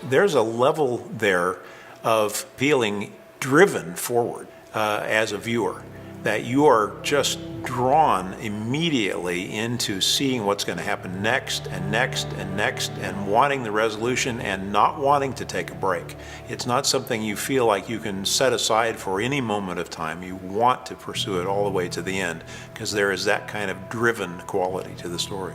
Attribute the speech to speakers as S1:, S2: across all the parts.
S1: There's a level there of feeling driven forward as a viewer, that you are just drawn immediately into seeing what's going to happen next and next and next, and wanting the resolution and not wanting to take a break. It's not something you feel like you can set aside for any moment of time. You want to pursue it all the way to the end, because there is that kind of driven quality to the story.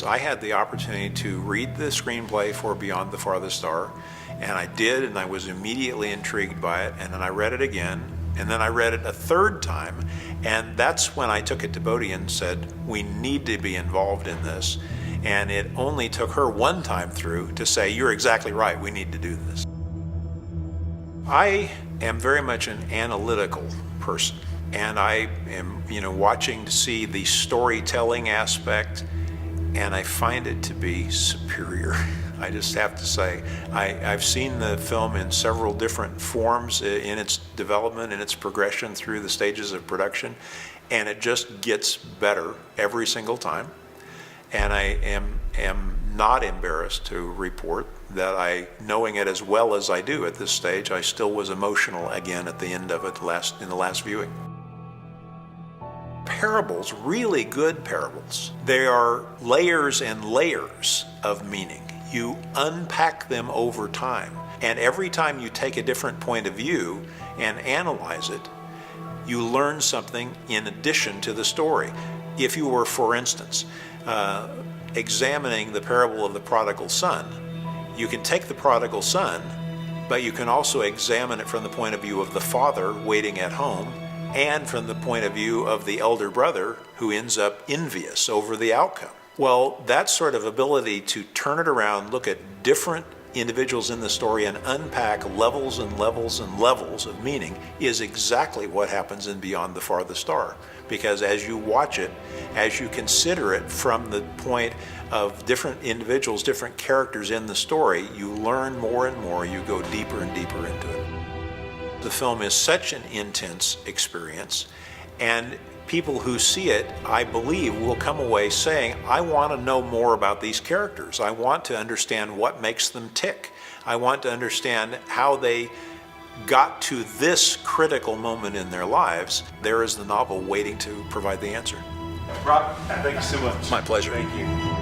S1: I had the opportunity to read the screenplay for Beyond the Farthest Star, and I did, and I was immediately intrigued by it, and then I read it again, and then I read it a third time, and that's when I took it to Bodhi and said, we need to be involved in this. And it only took her one time through to say, you're exactly right, we need to do this. I am very much an analytical person, and I am, watching to see the storytelling aspect, and I find it to be superior. I just have to say, I've seen the film in several different forms in its development, in its progression through the stages of production, and it just gets better every single time. And I am not embarrassed to report that knowing it as well as I do at this stage, I still was emotional again at the end of it in the last viewing. Parables, really good parables, they are layers and layers of meaning. You unpack them over time, and every time you take a different point of view and analyze it, you learn something in addition to the story. If you were, for instance, examining the parable of the prodigal son, you can take the prodigal son, but you can also examine it from the point of view of the father waiting at home, and from the point of view of the elder brother who ends up envious over the outcome. Well, that sort of ability to turn it around, look at different individuals in the story and unpack levels and levels and levels of meaning is exactly what happens in Beyond the Farthest Star. Because as you watch it, as you consider it from the point of different individuals, different characters in the story, you learn more and more, you go deeper and deeper into it. The film is such an intense experience, and people who see it, I believe, will come away saying, I want to know more about these characters. I want to understand what makes them tick. I want to understand how they got to this critical moment in their lives. There is the novel waiting to provide the answer.
S2: Brock, thank you so much.
S1: My pleasure.
S2: Thank you.